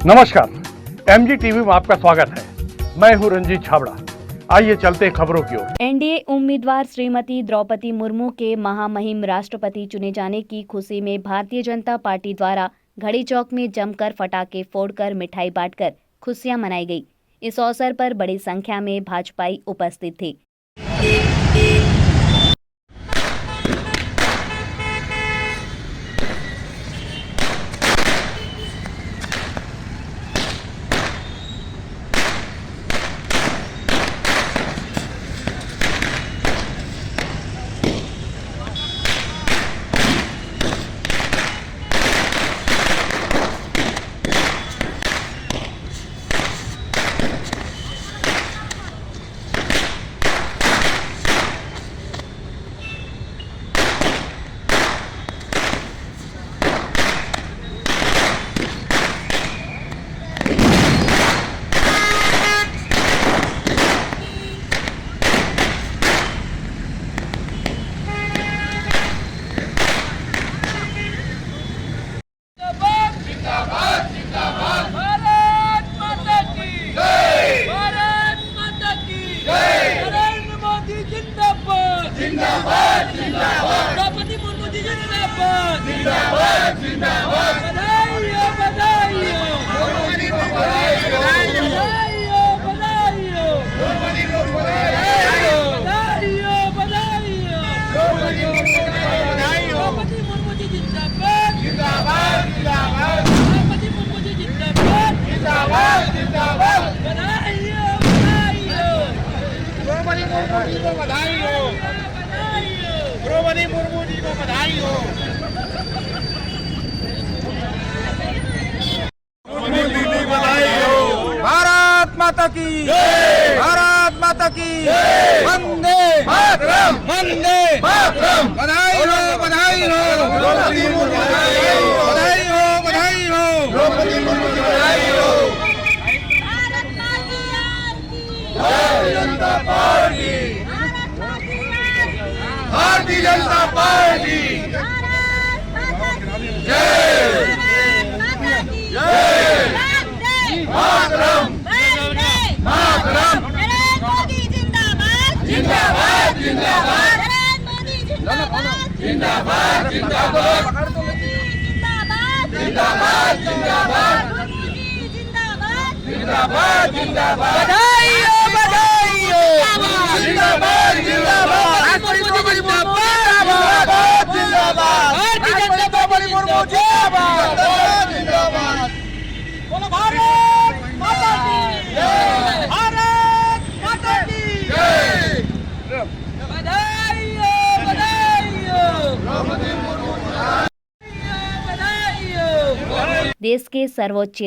नमस्कार, MG TV में आपका स्वागत है। मैं हूं रंजीत छाबड़ा। आइए चलते हैं खबरों की ओर। एनडीए उम्मीदवार श्रीमती द्रौपदी मुर्मू के महामहिम राष्ट्रपति चुने जाने की खुशी में भारतीय जनता पार्टी द्वारा घड़ी चौक में जमकर पटाखे फोड़कर मिठाई बांटकर खुशियां मनाई गई। इस अवसर पर बड़ी संख्या में भाजपाई उपस्थित थे। द्रौपदी मुर्मू जी जिंदाबाद जिंदाबाद जिंदाबाद बधाइयो बधाइयो बधाइयो बधाइयो बधाइयो बधाइयो द्रौपदी मुर्मू जी जिंदाबाद जिंदाबाद जिंदाबाद द्रौपदी मुर्मू जी जिंदाबाद जिंदाबाद जिंदाबाद बधाइयो बधाइयो द्रौपदी मुर्मू जी को बधाई हो। द्रौपदी मुर्मू जी को बधाई हो। मुर्मू जी को बधाई हो। भारत माता की जय। भारत माता की जय। वंदे मातरम वंदे मातरम बधाई हो बधाई हो द्रौपदी मुर्मू बधाई हो बधाई हो बधाई हो द्रौपदी मुर्मू की बधाई हो। भारतीय जनता पार्टी भारतीय जनता पार्टी जय जय मातरम मातरम जिंदाबाद जिंदाबाद जिंदाबाद जिंदाबाद जिंदाबाद जिंदाबाद जिंदाबाद जिंदाबाद बधाइयो बधाइयो जिंदाबाद जिंदाबाद देश के सर्वोच्च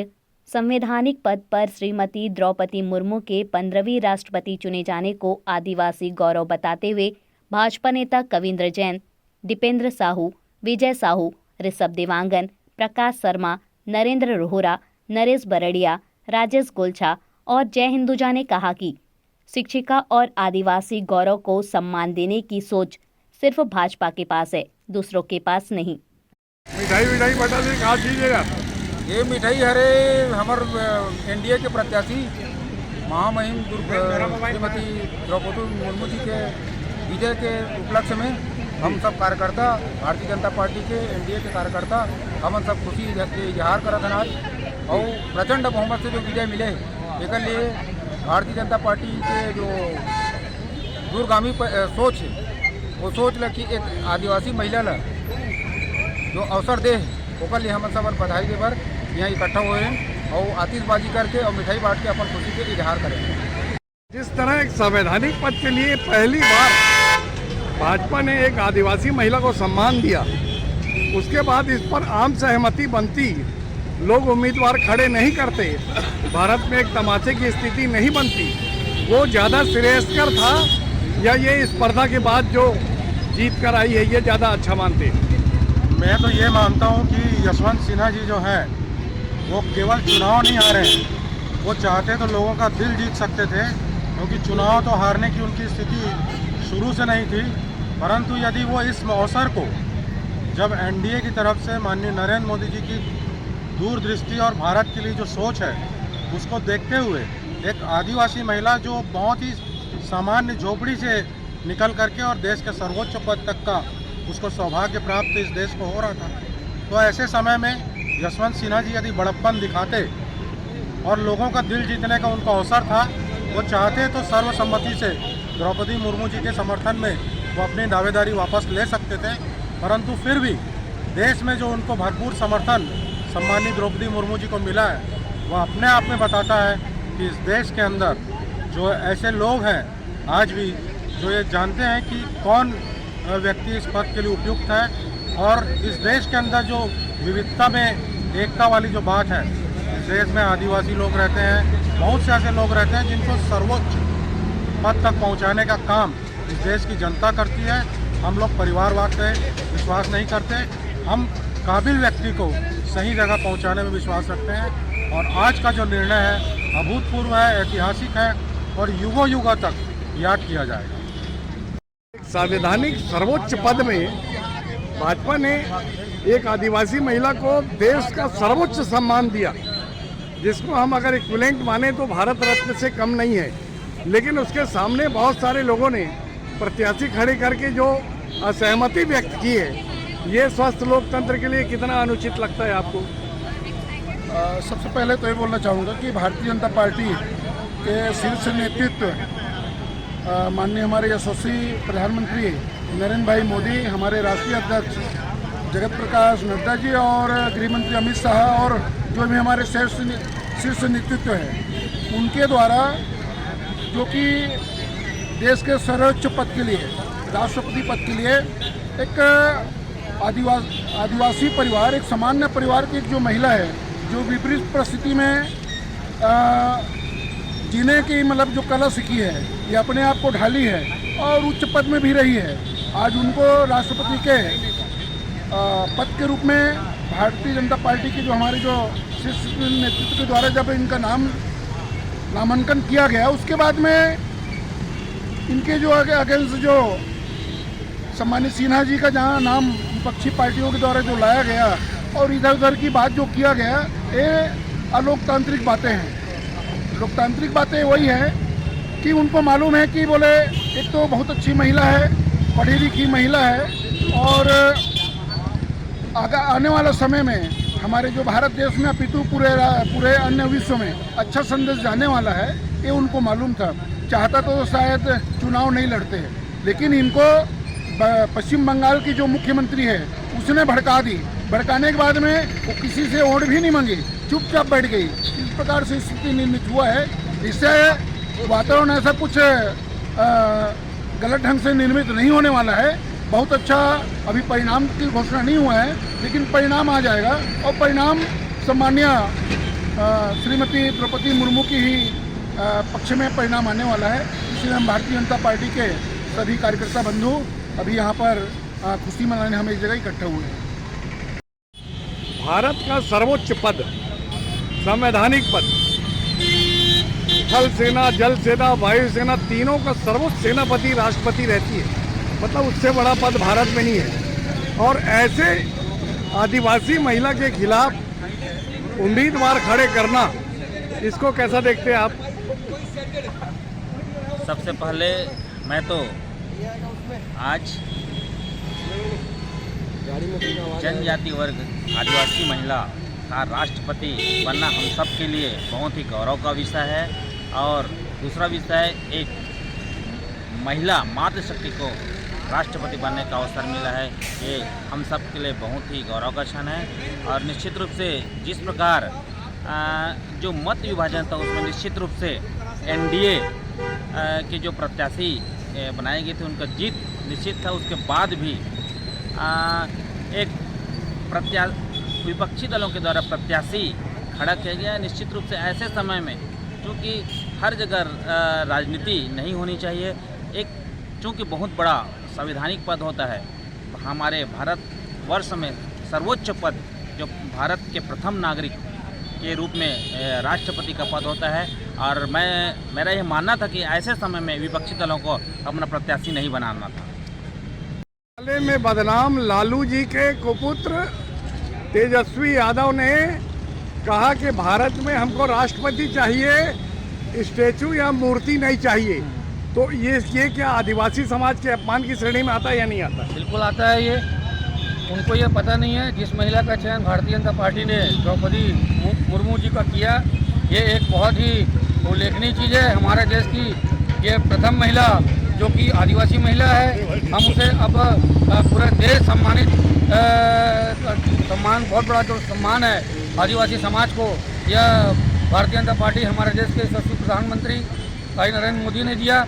संवैधानिक पद पर श्रीमती द्रौपदी मुर्मू के 15वीं राष्ट्रपति चुने जाने को आदिवासी गौरव बताते हुए भाजपा नेता कविंद्र जैन, दीपेंद्र साहू, विजय साहू, ऋषभ देवांगन, प्रकाश शर्मा, नरेंद्र रोहरा, नरेश बरड़िया, राजेश गोलछा और जय हिंदुजा ने कहा कि शिक्षिका और आदिवासी गौरव को सम्मान देने की सोच सिर्फ भाजपा के पास है, दूसरों के पास नहीं। मिठाई मिठाई बता दे, कहाँ दीजिएगा? ये मिठाई हरे हमार एनडीए के प्रत्याशी महामहिम श्रीमती द्रौपदी मुर्मू जी के विजय के उपलक्ष्य में हम सब कार्यकर्ता भारतीय जनता पार्टी के एनडीए के कार्यकर्ता हम सब खुशी इजहार करत आज और प्रचंड बहुमत से जो विजय मिले एक लिए भारतीय जनता पार्टी के जो दूरगामी सोच है वो सोच ल कि एक आदिवासी महिला ला जो अवसर दे ओकर लिए हम सब बधाई देवर यहाँ इकट्ठा हुए हैं और आतिशबाजी करके और मिठाई बांट के अपन खुशी के इजहार करेंगे। जिस तरह एक संवैधानिक पद के लिए पहली बार भाजपा ने एक आदिवासी महिला को सम्मान दिया, उसके बाद इस पर आम सहमति बनती, लोग उम्मीदवार खड़े नहीं करते, भारत में एक तमाचे की स्थिति नहीं बनती, वो ज़्यादा श्रेयस्कर था या ये स्पर्धा के बाद जो जीत कर आई है ये ज़्यादा अच्छा मानते? मैं तो ये मानता हूँ कि यशवंत सिन्हा जी जो हैं वो केवल चुनाव नहीं हारे हैं, वो चाहते तो लोगों का दिल जीत सकते थे, क्योंकि चुनाव तो हारने की उनकी स्थिति शुरू से नहीं थी। परंतु यदि वो इस अवसर को जब एनडीए की तरफ से माननीय नरेंद्र मोदी जी की दूरदृष्टि और भारत के लिए जो सोच है उसको देखते हुए एक आदिवासी महिला जो बहुत ही सामान्य झोपड़ी से निकल करके और देश के सर्वोच्च पद तक का उसको सौभाग्य प्राप्त इस देश को हो रहा था। तो ऐसे समय में यशवंत सिन्हा जी यदि बड़प्पन दिखाते और लोगों का दिल जीतने का उनको अवसर था, वो चाहते तो सर्वसम्मति से द्रौपदी मुर्मू जी के समर्थन में वो अपनी दावेदारी वापस ले सकते थे, परंतु फिर भी देश में जो उनको भरपूर समर्थन सम्मानित द्रौपदी मुर्मू जी को मिला है, वह अपने आप में बताता है कि इस देश के अंदर जो ऐसे लोग हैं आज भी जो ये जानते हैं कि कौन व्यक्ति इस पद के लिए उपयुक्त है, और इस देश के अंदर जो विविधता में एकता वाली जो बात है, इस देश में आदिवासी लोग रहते हैं, बहुत से ऐसे लोग रहते हैं जिनको सर्वोच्च पद तक पहुंचाने का काम इस देश की जनता करती है। हम लोग परिवारवाद पे विश्वास नहीं करते, हम काबिल व्यक्ति को सही जगह पहुंचाने में विश्वास रखते हैं, और आज का जो निर्णय है अभूतपूर्व है, ऐतिहासिक है और युगों युगों तक याद किया जाएगा। संवैधानिक सर्वोच्च पद में भाजपा ने एक आदिवासी महिला को देश का सर्वोच्च सम्मान दिया, जिसको हम अगर इक्विवेलेंट माने तो भारत रत्न से कम नहीं है। लेकिन उसके सामने बहुत सारे लोगों ने प्रत्याशी खड़े करके जो असहमति व्यक्त की है, ये स्वस्थ लोकतंत्र के लिए कितना अनुचित लगता है आपको? सबसे पहले तो ये बोलना चाहूँगा कि भारतीय जनता पार्टी के शीर्ष नेतृत्व माननीय हमारे यशस्वी प्रधानमंत्री नरेंद्र भाई मोदी, हमारे राष्ट्रीय अध्यक्ष जगत प्रकाश नड्डा जी और गृह मंत्री अमित शाह और जो भी हमारे शीर्ष नेतृत्व है, उनके द्वारा जो कि देश के सर्वोच्च पद के लिए, राष्ट्रपति पद के लिए एक आदिवासी परिवार, एक सामान्य परिवार की एक जो महिला है, जो विपरीत परिस्थिति में जीने की मतलब जो कला सीखी है, ये अपने आप को ढाली है और उच्च पद में भी रही है। आज उनको राष्ट्रपति के पद के रूप में भारतीय जनता पार्टी की जो हमारे जो शीर्ष नेतृत्व के द्वारा जब इनका नामांकन किया गया, उसके बाद में इनके जो अगेंस्ट जो सम्मानित सिन्हा जी का जहाँ नाम विपक्षी पार्टियों के द्वारा जो लाया गया और इधर उधर की बात जो किया गया, ये अलोकतांत्रिक बातें हैं। लोकतांत्रिक बातें वही है कि उनको मालूम है कि बोले एक तो बहुत अच्छी महिला है, पढ़ी लिखी महिला है, और आने वाला समय में हमारे जो भारत देश में अपितु पूरे अन्य विश्व में अच्छा संदेश जाने वाला है, ये उनको मालूम था। चाहता तो शायद चुनाव नहीं लड़ते हैं, लेकिन इनको पश्चिम बंगाल की जो मुख्यमंत्री है उसने भड़का दी। भड़काने के बाद में वो किसी से वोट भी नहीं मांगी, चुपचाप बैठ गई। इस प्रकार से स्थिति निर्मित हुआ है। इससे वातावरण ऐसा कुछ गलत ढंग से निर्मित नहीं होने वाला है। बहुत अच्छा, अभी परिणाम की घोषणा नहीं हुआ है, लेकिन परिणाम आ जाएगा और परिणाम सम्मान्य श्रीमती द्रौपदी मुर्मू की ही पक्ष में परिणाम आने वाला है। इसलिए हम भारतीय जनता पार्टी के सभी कार्यकर्ता बंधु अभी यहाँ पर खुशी मनाने हम एक जगह इकट्ठे हुए हैं। भारत का सर्वोच्च पद, संवैधानिक पद, थल सेना, जल सेना, वायु सेना, तीनों का सर्वोच्च सेनापति राष्ट्रपति रहती है। मतलब उससे बड़ा पद भारत में नहीं है। और ऐसे आदिवासी महिला के खिलाफ उम्मीदवार खड़े करना, इसको कैसा देखते हैं आप? सबसे पहले मैं तो आज जनजाति वर्ग आदिवासी महिला का राष्ट्रपति बनना हम सब के लिए बहुत ही गौरव का विषय है। और दूसरा विषय, एक महिला मातृशक्ति को राष्ट्रपति बनने का अवसर मिला है, ये हम सब के लिए बहुत ही गौरव का क्षण है। और निश्चित रूप से जिस प्रकार जो मत विभाजन था, उसमें निश्चित रूप से एनडीए के जो प्रत्याशी बनाए गए थे, उनका जीत निश्चित था। उसके बाद भी एक विपक्षी दलों के द्वारा प्रत्याशी खड़ा किया गया। निश्चित रूप से ऐसे समय में, क्योंकि हर जगह राजनीति नहीं होनी चाहिए, चूँकि बहुत बड़ा संवैधानिक पद होता है, हमारे भारतवर्ष में सर्वोच्च पद जो भारत के प्रथम नागरिक के रूप में राष्ट्रपति का पद होता है। और मेरा यह मानना था कि ऐसे समय में विपक्षी दलों को अपना प्रत्याशी नहीं बनाना था। हाल में बदनाम लालू जी के कुपुत्र तेजस्वी यादव ने कहा कि भारत में हमको राष्ट्रपति चाहिए, स्टैचू या मूर्ति नहीं चाहिए। तो ये क्या आदिवासी समाज के अपमान की श्रेणी में आता है या नहीं आता? बिल्कुल आता है। ये उनको ये पता नहीं है जिस महिला का चयन भारतीय जनता पार्टी ने द्रौपदी मुर्मू जी का किया, ये एक बहुत ही उल्लेखनीय चीज़ है हमारे देश की। ये प्रथम महिला जो कि आदिवासी महिला है, हम उसे अब पूरा देश सम्मान बहुत बड़ा जो सम्मान है आदिवासी समाज को, यह भारतीय जनता पार्टी हमारे देश के यशस्वी प्रधानमंत्री भाई नरेंद्र मोदी ने दिया।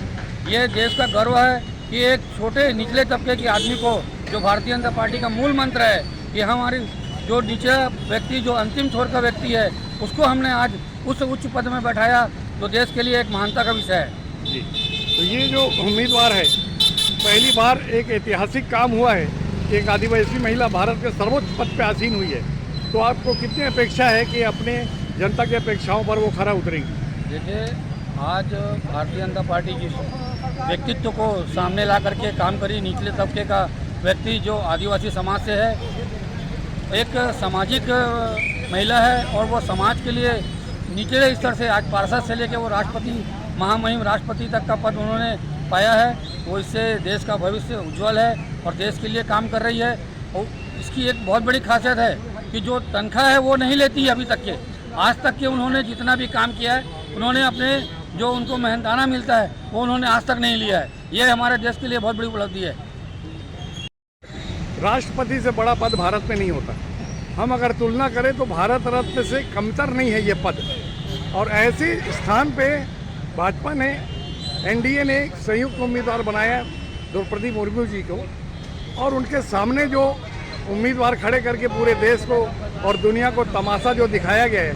ये देश का गर्व है कि एक छोटे निचले तबके के आदमी को, जो भारतीय जनता पार्टी का मूल मंत्र है कि हमारी जो निचला व्यक्ति, जो अंतिम छोर का व्यक्ति है, उसको हमने आज उस उच्च पद में बैठाया, तो देश के लिए एक महानता का विषय है। जी, तो ये जो उम्मीदवार है, पहली बार एक ऐतिहासिक काम हुआ है कि एक आदिवासी महिला भारत के सर्वोच्च पद पे आसीन हुई है। तो आपको कितनी अपेक्षा है कि अपने जनता की अपेक्षाओं पर वो खरा उतरेगी? देखिए, आज भारतीय जनता पार्टी जिस व्यक्तित्व को सामने ला करके काम करी, निचले तबके का व्यक्ति जो आदिवासी समाज से है, एक सामाजिक महिला है और वो समाज के लिए निचले स्तर से आज पार्षद से लेकर वो राष्ट्रपति, महामहिम राष्ट्रपति तक का पद उन्होंने पाया है। वो इससे देश का भविष्य उज्जवल है और देश के लिए काम कर रही है। और इसकी एक बहुत बड़ी खासियत है कि जो तनख्वाह है वो नहीं लेती है अभी तक के। आज तक के उन्होंने जितना भी काम किया है, उन्होंने अपने जो उनको मेहनताना मिलता है वो उन्होंने आज तक नहीं लिया है। ये हमारे देश के लिए बहुत बड़ी उपलब्धि है। राष्ट्रपति से बड़ा पद भारत में नहीं होता। हम अगर तुलना करें तो भारत रत्न से कमतर नहीं है ये पद। और ऐसे स्थान पे भाजपा ने, एनडीए ने एक संयुक्त उम्मीदवार बनाया द्रौपदी मुर्मू जी को, और उनके सामने जो उम्मीदवार खड़े करके पूरे देश को और दुनिया को तमाशा जो दिखाया गया है,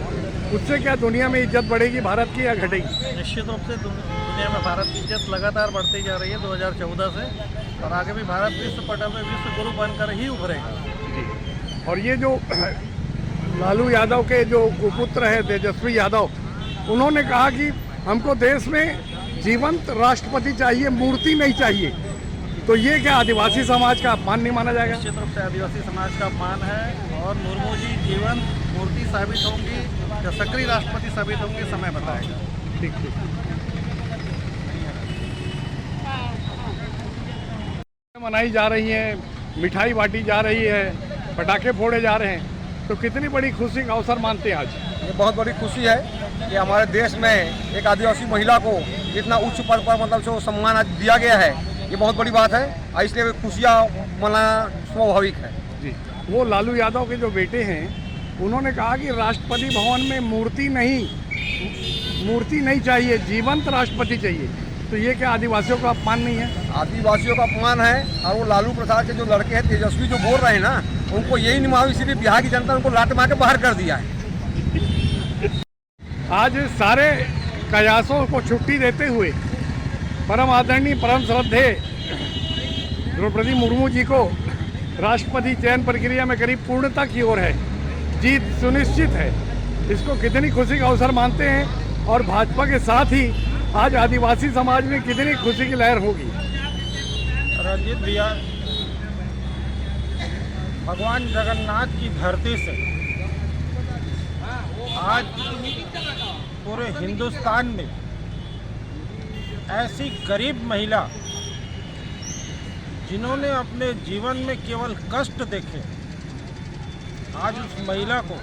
उससे क्या दुनिया में इज्जत बढ़ेगी भारत की या घटेगी? निश्चित रूप से दुनिया में भारत की इज्जत लगातार बढ़ती जा रही है 2014 से, और आगे भी भारत विश्व पटल में विश्व गुरु बनकर ही उभरेगा। जी, और ये जो लालू यादव के जो कुपुत्र है तेजस्वी यादव, उन्होंने कहा कि हमको देश में जीवंत राष्ट्रपति चाहिए, मूर्ति नहीं चाहिए। तो ये क्या आदिवासी समाज का अपमान नहीं माना जाएगा? निश्चित रूप से आदिवासी समाज का अपमान है, और मुर्मू जी जीवंत मूर्ति साबित होंगी या सक्रिय राष्ट्रपति साबित होंगे, समय बताएगा। ठीक ठीक। मनाई जा रही है, मिठाई बांटी जा रही है, पटाखे फोड़े जा रहे हैं, तो कितनी बड़ी खुशी का अवसर मानते हैं आज? ये बहुत बड़ी खुशी है कि हमारे देश में एक आदिवासी महिला को इतना उच्च पद पर मतलब जो सम्मान आज दिया गया है, ये बहुत बड़ी बात है, और इसलिए खुशियाँ मनाना स्वाभाविक है। जी, वो लालू यादव के जो बेटे हैं, उन्होंने कहा कि राष्ट्रपति भवन में मूर्ति नहीं चाहिए, जीवंत राष्ट्रपति चाहिए। तो ये क्या आदिवासियों का अपमान नहीं है? आदिवासियों का अपमान है, और वो लालू प्रसाद के जो लड़के हैं तेजस्वी जो बोल रहे हैं ना, उनको यही नहीं मालूम, इसीलिए बिहार की जनता उनको लात मार के बाहर कर दिया है। आज सारे कयासों को छुट्टी देते हुए परम आदरणीय, परम श्रद्धेय द्रौपदी मुर्मू जी को राष्ट्रपति चयन प्रक्रिया में करीब पूर्णता की ओर है, जीत सुनिश्चित है। इसको कितनी खुशी का अवसर मानते हैं, और भाजपा के साथ ही आज आदिवासी समाज में कितनी खुशी की लहर होगी? रंजीत भैया, भगवान जगन्नाथ की धरती से आज पूरे हिंदुस्तान में ऐसी गरीब महिला जिन्होंने अपने जीवन में केवल कष्ट देखे, आज उस महिला को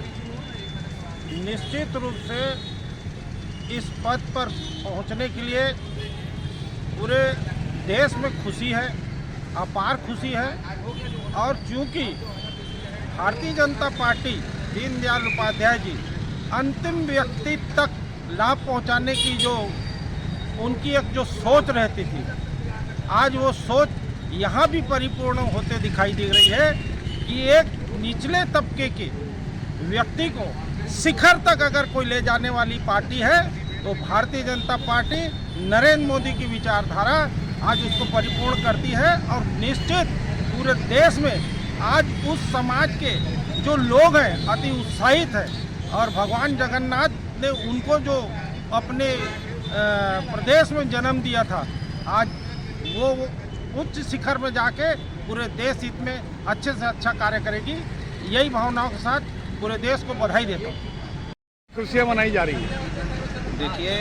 निश्चित रूप से इस पद पर पहुंचने के लिए पूरे देश में खुशी है, अपार खुशी है। और चूंकि भारतीय जनता पार्टी, दीनदयाल उपाध्याय जी अंतिम व्यक्ति तक लाभ पहुंचाने की जो उनकी एक जो सोच रहती थी, आज वो सोच यहाँ भी परिपूर्ण होते दिखाई दे रही है कि एक निचले तबके के व्यक्ति को शिखर तक अगर कोई ले जाने वाली पार्टी है तो भारतीय जनता पार्टी नरेंद्र मोदी की विचारधारा आज उसको परिपूर्ण करती है। और निश्चित पूरे देश में आज उस समाज के जो लोग हैं अति उत्साहित हैं, और भगवान जगन्नाथ ने उनको जो अपने प्रदेश में जन्म दिया था, आज वो उच्च शिखर में जाके पूरे देश हित में अच्छे से अच्छा कार्य करेगी। यही भावनाओं के साथ पूरे देश को बधाई देता हूँ। खुशियाँ मनाई जा रही है? देखिए,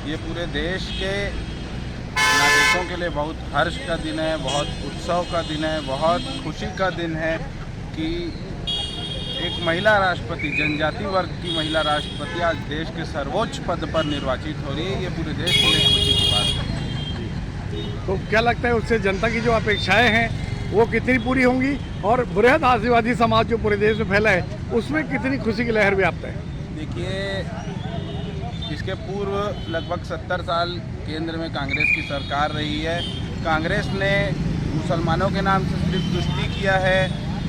ये पूरे देश के नागरिकों के लिए बहुत हर्ष का दिन है, बहुत उत्सव का दिन है, बहुत खुशी का दिन है कि एक महिला राष्ट्रपति, जनजाति वर्ग की महिला राष्ट्रपति आज देश के सर्वोच्च पद पर निर्वाचित हो रही है। ये पूरे देश के लिए खुशी की बात है। तो क्या लगता है उससे जनता की जो अपेक्षाएं हैं वो कितनी पूरी होंगी और बृहद आदिवासी समाज जो पूरे देश में फैला है उसमें कितनी खुशी की लहर व्याप्त है? देखिए, इसके पूर्व लगभग 70 साल केंद्र में कांग्रेस की सरकार रही है। कांग्रेस ने मुसलमानों के नाम से सिर्फ तुष्टि किया है,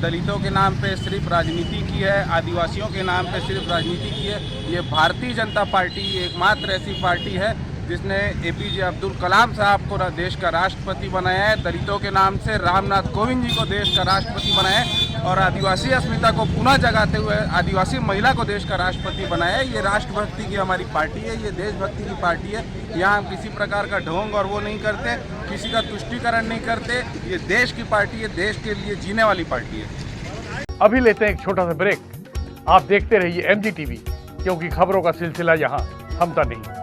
दलितों के नाम पे सिर्फ राजनीति की है, आदिवासियों के नाम पे सिर्फ राजनीति की है। ये भारतीय जनता पार्टी एकमात्र ऐसी पार्टी है जिसने एपीजे अब्दुल कलाम साहब को देश का राष्ट्रपति बनाया है, दलितों के नाम से रामनाथ कोविंद जी को देश का राष्ट्रपति बनाया है और आदिवासी अस्मिता को पुनः जगाते हुए आदिवासी महिला को देश का राष्ट्रपति बनाया है। ये राष्ट्रभक्ति की हमारी पार्टी है, ये देशभक्ति की पार्टी है। यहाँ हम किसी प्रकार का ढोंग और वो नहीं करते, किसी का तुष्टीकरण नहीं करते। ये देश की पार्टी है, देश के लिए जीने वाली पार्टी है। अभी लेते हैं एक छोटा सा ब्रेक। आप देखते रहिए MG TV, क्योंकि खबरों का सिलसिला यहाँ थमता नहीं।